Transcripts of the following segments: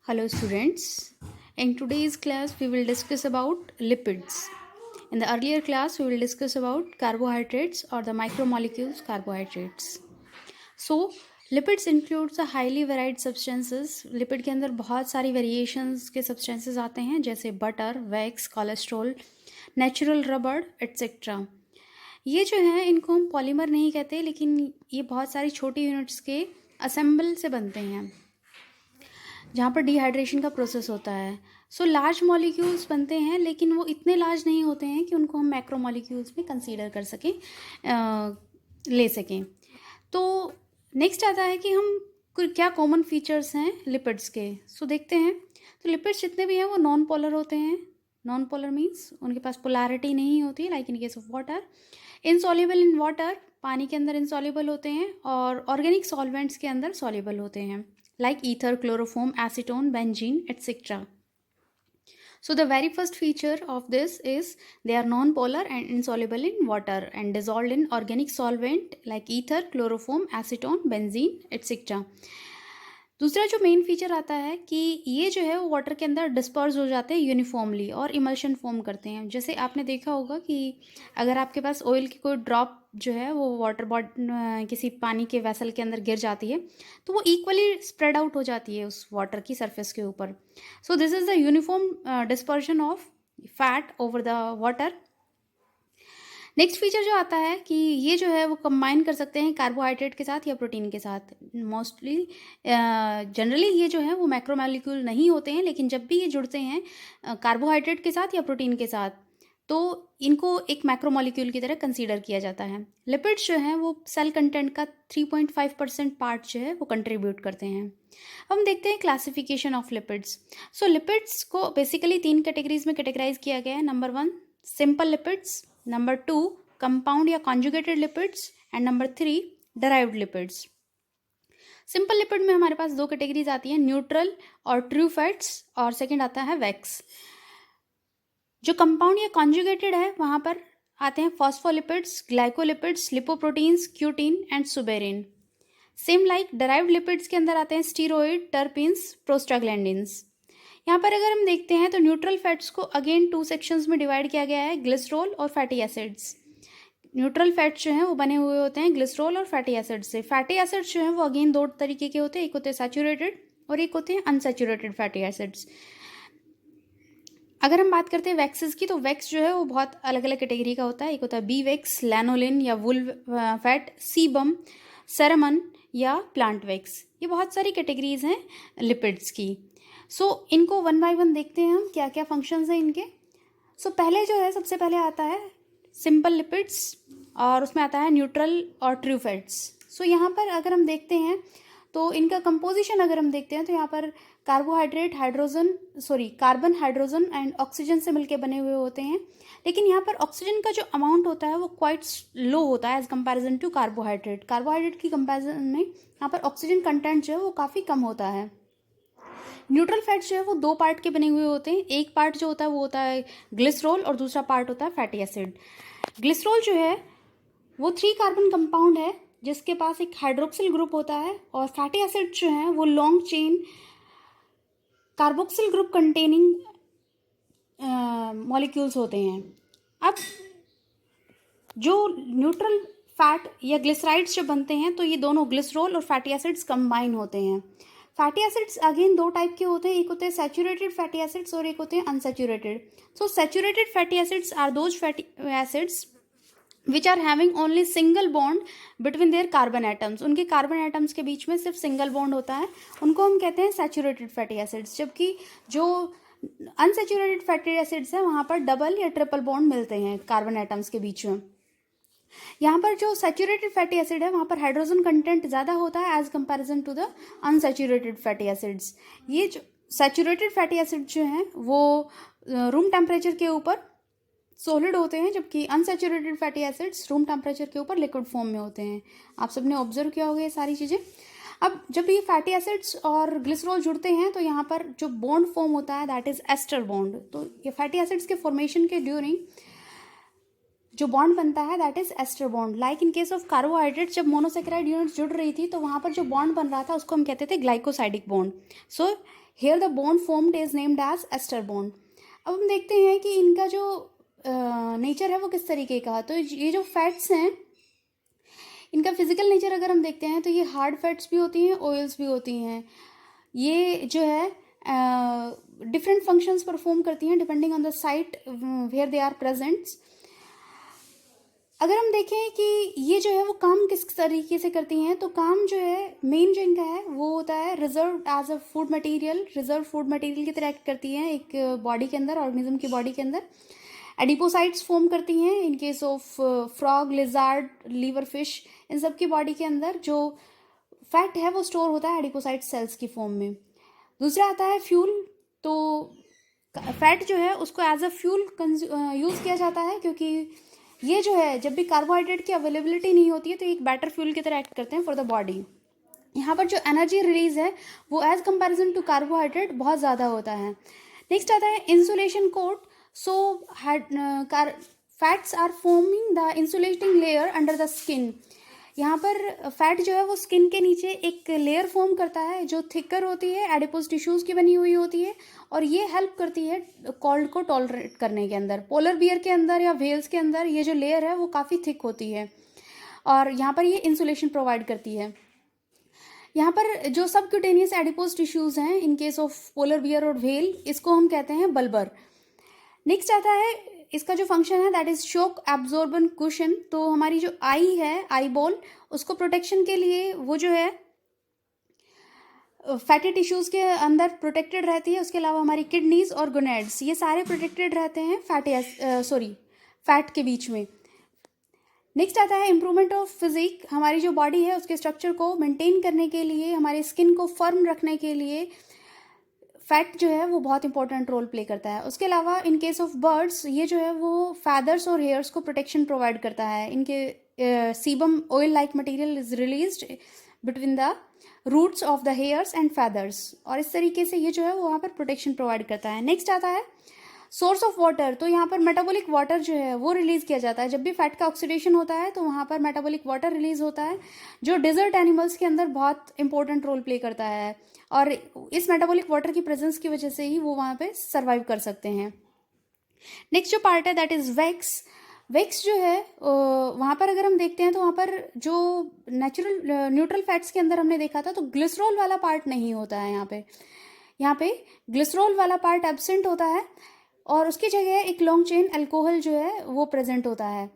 Hello students. In today's class we will discuss about lipids. In the earlier class we will discuss about carbohydrates or the micromolecules carbohydrates. So lipids includes the highly varied substances. Lipid के अंदर बहुत सारी variations के substances आते हैं जैसे butter, wax, cholesterol, natural rubber etcetera. ये जो है इनको हम पॉलीमर नहीं कहते, लेकिन ये बहुत सारी छोटी यूनिट्स के असेंबल से बनते हैं जहाँ पर डिहाइड्रेशन का प्रोसेस होता है. सो लार्ज मॉलिक्यूल्स बनते हैं, लेकिन वो इतने लार्ज नहीं होते हैं कि उनको हम मैक्रो मॉलिक्यूल्स में कंसीडर कर सकें, ले सकें. तो नेक्स्ट आता है कि हम क्या कॉमन फीचर्स हैं लिपिड्स के. सो देखते हैं. तो लिपिड्स जितने भी हैं वो नॉन पोलर होते हैं. नॉन पोलर मीन्स उनके पास पोलैरिटी नहीं होती, like in case of water. Insoluble in water, पानी के अंदर इनसॉल्युबल होते हैं, और ऑर्गेनिक सॉल्वेंट्स के अंदर सॉल्युबल होते हैं, like ether, chloroform, acetone, benzene, etc. So the very first feature of this is they are non-polar and insoluble in water and dissolved in organic solvent like ether, chloroform, acetone, benzene, etc. दूसरा जो main feature आता है कि ये जो है वो water के अंदर डिस्पर्स हो जाते हैं यूनिफॉर्मली और इमल्शन फॉर्म करते हैं. जैसे आपने देखा होगा कि अगर आपके पास ऑयल की कोई ड्रॉप जो है वो वाटर किसी पानी के वेसल के अंदर गिर जाती है तो वो इक्वली स्प्रेड आउट हो जाती है उस वाटर की सरफेस के ऊपर. So this is the uniform dispersion of fat over the water. Next feature जो आता है कि ये जो है वो कंबाइन कर सकते हैं कार्बोहाइड्रेट के साथ या प्रोटीन के साथ. मोस्टली जनरली ये जो है वो मैक्रोमोलिक्यूल नहीं होते हैं, लेकिन जब भी ये जुड़ते हैं कार्बोहाइड्रेट के साथ या प्रोटीन के साथ तो इनको एक मैक्रोमोलिक्यूल की तरह कंसीडर किया जाता है. लिपिड्स जो हैं वो सेल कंटेंट का 3.5% पार्ट जो है वो कंट्रीब्यूट करते हैं. हम देखते हैं classification of lipids. So lipids को बेसिकली 3 कैटेगरीज में कैटेगराइज किया गया है. Number 1 simple lipids, number 2 compound या conjugated lipids, and number 3 derived lipids. Simple lipid में हमारे पास 2 कैटेगरीज आती हैं, न्यूट्रल और ट्रू फैट्स, और सेकंड आता है वैक्स. जो कंपाउंड या कॉन्जुगेटेड है वहाँ पर आते हैं phospholipids, glycolipids, lipoproteins, cutin and suberin. Same like derived lipids के अंदर आते हैं स्टीरोइड, टर्पिन्स, प्रोस्टाग्लैंडिन्स. यहाँ पर अगर हम देखते हैं तो न्यूट्रल फैट्स को अगेन 2 सेक्शंस में डिवाइड किया गया है, ग्लिसरॉल और फैटी एसिड्स. न्यूट्रल फैट्स जो हैं वो बने हुए होते हैं ग्लिसरॉल और फैटी एसिड्स से. फैटी एसिड्स जो हैं वो अगेन 2 तरीके के होते हैं, एक होते हैं सैचुरेटेड और एक होते हैं अनसैचुरेटेड फैटी एसिड्स. अगर हम बात करते हैं वैक्सेस की, तो वैक्स जो है वो बहुत अलग अलग कैटेगरी का होता है. एक होता है बी वैक्स, लैनोलिन या वुल फैट, सीबम, सेरेमन या प्लांट वैक्स. ये बहुत सारी कैटेगरीज हैं लिपिड्स की. सो इनको 1 बाय 1 देखते हैं हम क्या क्या फंक्शंस हैं इनके. सो पहले जो है सबसे पहले आता है सिंपल लिपिड्स, और उसमें आता है न्यूट्रल और ट्रू फैट्स. सो यहाँ पर अगर हम देखते हैं तो इनका कंपोजिशन अगर हम देखते हैं तो यहाँ पर carbohydrate carbon, hydrogen and oxygen से मिलके बने हुए होते हैं. लेकिन यहाँ पर ऑक्सीजन का जो अमाउंट होता है वो क्वाइट लो होता है as comparison to carbohydrate. Carbohydrate की कंपैरिजन में यहाँ पर ऑक्सीजन कंटेंट जो है वो काफ़ी कम होता है. न्यूट्रल फैट्स जो है वो 2 पार्ट के बने हुए होते हैं. एक पार्ट जो होता है वो होता है ग्लिसरॉल और दूसरा पार्ट होता है फैटी एसिड. ग्लिसरॉल जो है वो 3 कार्बन कंपाउंड है जिसके पास एक हाइड्रोक्सिल ग्रुप होता है, और फैटी एसिड जो है वो long chain carboxyl group containing molecules होते हैं. अब जो न्यूट्रल फैट या ग्लिसराइड्स जब बनते हैं तो ये दोनों ग्लिसरॉल और फैटी एसिड्स कंबाइन होते हैं. फैटी एसिड्स अगेन 2 टाइप के होते हैं, एक होते हैं सैचुरेटेड फैटी एसिड्स और एक होते हैं unsaturated. So saturated fatty acids are those fatty acids which are having only single bond between their carbon atoms. उनके कार्बन एटम्स के बीच में सिर्फ सिंगल बॉन्ड होता है, उनको हम कहते हैं सैचुरेटेड फैटी एसिड्स. जबकि जो अनसैचुरेटेड फैटी एसिड्स हैं वहाँ पर डबल या ट्रिपल बॉन्ड मिलते हैं कार्बन एटम्स के बीच में. यहाँ पर जो सैचुरेटेड फैटी एसिड है वहाँ पर हाइड्रोजन कंटेंट ज़्यादा होता है as comparison to the unsaturated fatty acids. ये जो सैचुरेटेड फैटी एसिड जो हैं वो रूम टेम्परेचर के ऊपर सॉलिड होते हैं, जबकि unsaturated fatty acids room temperature के ऊपर लिक्विड फॉर्म में होते हैं. आप सबने ऑब्जर्व किया होगा ये सारी चीज़ें. अब जब ये फैटी एसिड्स और ग्लिसरॉल जुड़ते हैं तो यहाँ पर जो बॉन्ड फॉर्म होता है दैट इज़ एस्टर बॉन्ड. तो ये फैटी एसिड्स के फॉर्मेशन के ड्यूरिंग जो बॉन्ड बनता है that is ester bond. Like in case of carbohydrate जब मोनोसेकेराइड यूनिट जुड़ रही थी तो वहाँ पर जो बॉन्ड बन रहा था उसको हम कहते थे glycosidic bond. So here the bond formed is named as ester bond. अब हम देखते हैं कि इनका जो नेचर है वो किस तरीके का। तो ये जो फैट्स हैं इनका फिजिकल नेचर अगर हम देखते हैं तो ये हार्ड फैट्स भी होती हैं, ऑयल्स भी होती हैं। ये जो है डिफरेंट फंक्शंस परफॉर्म करती हैं depending on the site where they are presents. अगर हम देखें कि ये जो है वो काम किस तरीके से करती हैं, तो काम जो है मेन जो इनका है वो होता है reserve as a food material, reserve food material की तरह एक्ट करती हैं एक बॉडी के अंदर, ऑर्गेनिज्म की बॉडी के अंदर। एडिपोसाइट्स फॉर्म करती हैं in case of frog, lizard, liver fish, इन सब की बॉडी के अंदर जो फैट है वो स्टोर होता है एडिपोसाइट सेल्स की फॉर्म में। दूसरा आता है फ्यूल। तो फैट जो है उसको एज अ फ्यूल यूज़ किया जाता है, क्योंकि ये जो है जब भी कार्बोहाइड्रेट की अवेलेबिलिटी नहीं होती है तो एक बेटर फ्यूल की तरह एक्ट करते हैं फॉर द बॉडी। यहाँ पर जो एनर्जी रिलीज है वो एज कंपैरिजन टू कार्बोहाइड्रेट बहुत ज़्यादा होता है। नेक्स्ट आता है insulation coat. So fats are forming the insulating layer under the skin. यहाँ पर फैट जो है वो स्किन के नीचे एक लेयर फॉर्म करता है जो थिकर होती है, एडिपोज टिश्यूज़ की बनी हुई होती है, और ये हेल्प करती है कोल्ड को टॉलरेट करने के अंदर। पोलर बियर के अंदर या व्हेल्स के अंदर ये जो लेयर है वो काफ़ी थिक होती है और यहाँ पर ये इंसुलेशन प्रोवाइड करती है। यहाँ पर जो सबक्यूटेनियस एडिपोज टिश्यूज़ हैं in case of polar bear और व्हेल, इसको हम कहते हैं बल्बर। नेक्स्ट आता है इसका जो फंक्शन है that is shock absorption cushion. तो हमारी जो आई है, आई बॉल, उसको प्रोटेक्शन के लिए वो जो है फैटी टिश्यूज़ के अंदर प्रोटेक्टेड रहती है। उसके अलावा हमारी किडनीज और गोनेड्स ये सारे प्रोटेक्टेड रहते हैं फैट के बीच में। नेक्स्ट आता है इम्प्रूवमेंट ऑफ फिजिक। हमारी जो बॉडी है उसके स्ट्रक्चर को मेंटेन करने के लिए, हमारी स्किन को फर्म रखने के लिए फैट जो है वो बहुत इंपॉर्टेंट रोल प्ले करता है। उसके अलावा इन केस ऑफ बर्ड्स ये जो है वो फैदर्स और हेयर्स को प्रोटेक्शन प्रोवाइड करता है। इनके sebum oil like material is released between the roots of the hairs and feathers, और इस तरीके से ये जो है वो वहाँ पर प्रोटेक्शन प्रोवाइड करता है। नेक्स्ट आता है सोर्स ऑफ वाटर। तो यहाँ पर मेटाबॉलिक वाटर जो है वो रिलीज किया जाता है। जब भी फैट का ऑक्सीडेशन होता है तो वहाँ पर मेटाबॉलिक वाटर रिलीज होता है जो डिजर्ट एनिमल्स के अंदर बहुत इंपॉर्टेंट रोल प्ले करता है, और इस मेटाबॉलिक वाटर की प्रेजेंस की वजह से ही वो वहाँ पे सर्वाइव कर सकते हैं। नेक्स्ट जो पार्ट है दैट इज वैक्स। वैक्स जो है वहाँ पर अगर हम देखते हैं तो वहाँ पर जो नेचुरल न्यूट्रल फैट्स के अंदर हमने देखा था तो ग्लिसरॉल वाला पार्ट नहीं होता है। यहाँ पे ग्लिसरॉल वाला पार्ट एब्सेंट होता है और उसकी जगह एक लॉन्ग चेन अल्कोहल जो है वो प्रेजेंट होता है।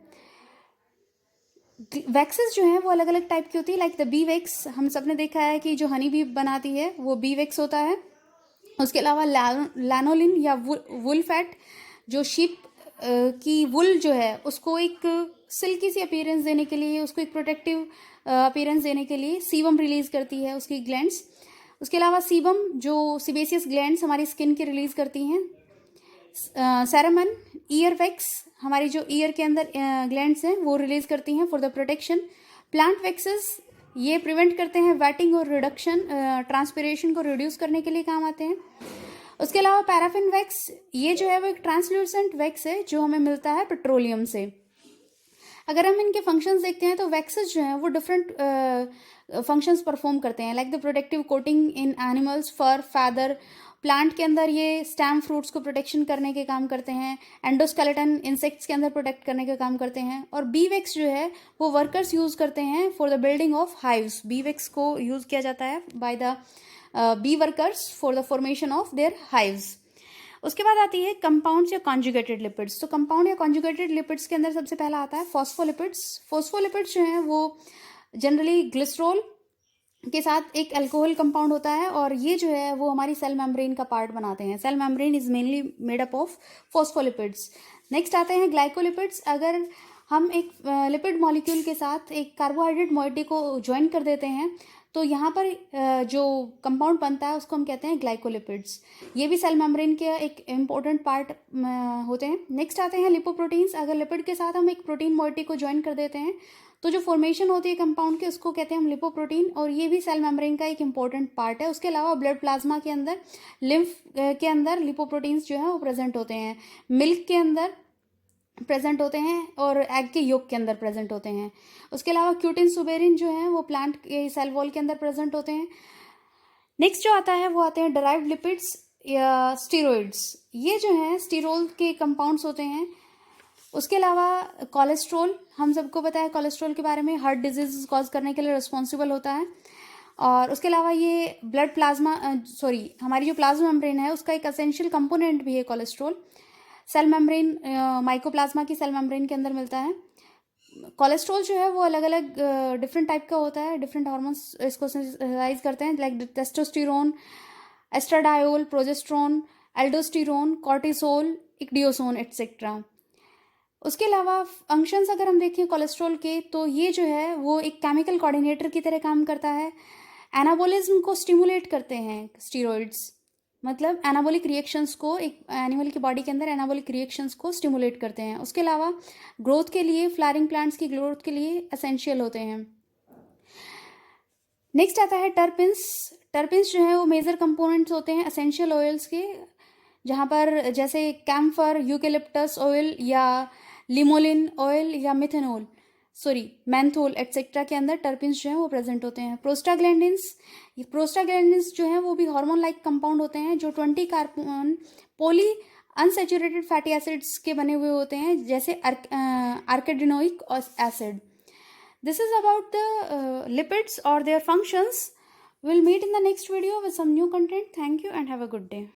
वैक्सेस जो हैं वो अलग अलग टाइप की होती है, लाइक द बी वैक्स। हम सब ने देखा है कि जो हनी बी बनाती है वो बी वैक्स होता है। उसके अलावा लैनोलिन या वुल फैट, जो शीप की वुल जो है उसको एक सिल्की सी अपीयरेंस देने के लिए, उसको एक प्रोटेक्टिव अपीयरेंस देने के लिए सीबम रिलीज करती है उसकी ग्लैंड्स। उसके अलावा सीबम जो सिबेसियस ग्लैंड्स हमारी स्किन की रिलीज करती हैं। सेरेमन, ईयर वैक्स, हमारी जो ईयर के अंदर ग्लैंड्स हैं वो रिलीज करती हैं for the protection. Plant waxes ये प्रिवेंट करते हैं वेटिंग और रिडक्शन, ट्रांसपिरेशन को रिड्यूस करने के लिए काम आते हैं। उसके अलावा पैराफिन वैक्स ये जो है वो एक ट्रांसल्यूसेंट वैक्स है जो हमें मिलता है पेट्रोलियम से। अगर हम इनके फंक्शंस देखते हैं तो वैक्सेस जो हैं वो डिफरेंट फंक्शंस परफॉर्म करते हैं, like the protective coating in animals, fur, feather. Plant के अंदर ये स्टेम फ्रूट्स को प्रोटेक्शन करने के काम करते हैं। एंडोस्केलेटन इंसेक्ट्स के अंदर प्रोटेक्ट करने का काम करते हैं। और बी वैक्स जो है वो वर्कर्स यूज़ करते हैं for the building of hives. Bee wax को यूज़ किया जाता है by the bee workers for the formation of their hives. उसके बाद आती है कंपाउंड्स या कॉन्जुगेटेड लिपिड्स। तो कंपाउंड या कॉन्जुगेटेड लिपिड्स के अंदर सबसे पहला आता है फॉस्फोलिपिड्स। फॉस्फोलिपिड्स जो हैं वो जनरली ग्लिसरॉल के साथ एक अल्कोहल कंपाउंड होता है और ये जो है वो हमारी सेल मेम्ब्रेन का पार्ट बनाते हैं। Cell membrane is mainly made up of phospholipids. Next आते हैं ग्लाइकोलिपिड्स। अगर हम एक लिपिड मॉलिक्यूल के साथ एक कार्बोहाइड्रेट मॉइटी को ज्वाइन कर देते हैं तो यहाँ पर जो कंपाउंड बनता है उसको हम कहते हैं ग्लाइकोलिपिड्स। ये भी सेल मेम्ब्रेन के एक इम्पोर्टेंट पार्ट होते हैं। नेक्स्ट आते हैं लिपोप्रोटीन्स। अगर लिपिड के साथ हम एक प्रोटीन मॉइटी को ज्वाइन कर देते हैं तो जो फॉर्मेशन होती है कंपाउंड के उसको कहते हैं हम लिपोप्रोटीन, और ये भी सेल मेम्ब्रेन का एक इंपॉर्टेंट पार्ट है। उसके अलावा ब्लड प्लाज्मा के अंदर, लिम्फ के अंदर लिपोप्रोटीन्स जो है वो प्रेजेंट होते हैं। मिल्क के अंदर प्रेजेंट होते हैं और एग के योक के अंदर प्रेजेंट होते हैं। उसके अलावा क्यूटिन सुबेरिन जो है वो प्लांट के सेल वॉल के अंदर प्रेजेंट होते हैं। नेक्स्ट जो आता है वो आते हैं डराइव्ड लिपिड्स या स्टीरॉइड्स। ये जो हैं स्टीरोल के कंपाउंड्स होते हैं। उसके अलावा कोलेस्ट्रॉल, हम सबको पता है कोलेस्ट्रॉल के बारे में, हार्ट डिजीज कॉज करने के लिए रिस्पॉन्सिबल होता है। और उसके अलावा ये ब्लड प्लाज्मा हमारी जो प्लाज्मा मेम्ब्रेन है उसका एक असेंशियल कंपोनेंट भी है कोलेस्ट्रॉल। सेल मेम्ब्रेन, माइकोप्लाज्मा की सेल मेम्ब्रेन के अंदर मिलता है। कोलेस्ट्रॉल जो है वो अलग अलग डिफरेंट टाइप का होता है, डिफरेंट हार्मोन्स इसको सिंथेसाइज करते हैं, like testosterone, estradiol, progesterone, aldosterone, cortisol, ecdysone etcetera. उसके अलावा फंक्शंस अगर हम देखें कोलेस्ट्रॉल के, तो ये जो है वो एक केमिकल कोऑर्डिनेटर की तरह काम करता है। एनाबोलिज्म को स्टिमुलेट करते हैं स्टीरॉइड्स, मतलब एनाबॉलिक रिएक्शंस को, एक एनिमल की बॉडी के अंदर एनाबॉलिक रिएक्शंस को स्टिमुलेट करते हैं। उसके अलावा ग्रोथ के लिए, फ्लावरिंग प्लांट्स की ग्रोथ के लिए एसेंशियल होते हैं। नेक्स्ट आता है टर्पिन्स। टर्पिन्स जो है वो मेजर कंपोनेंट्स होते हैं एसेंशियल ऑयल्स के, जहाँ पर जैसे कैम्फर, यूकेलिप्टस ऑयल या लिमोलिन ऑयल या मैंथोल एटसेट्रा के अंदर टर्पिन्स जो है वो प्रेजेंट होते हैं। प्रोस्टाग्लैंडिन्स जो है वो भी हार्मोन लाइक कंपाउंड होते हैं जो 20 carbon poly unsaturated fatty acids के बने हुए होते हैं, जैसे arachidonic acid. This is about the lipids or their functions. We'll meet in the next video with some new content. Thank you and have a good day.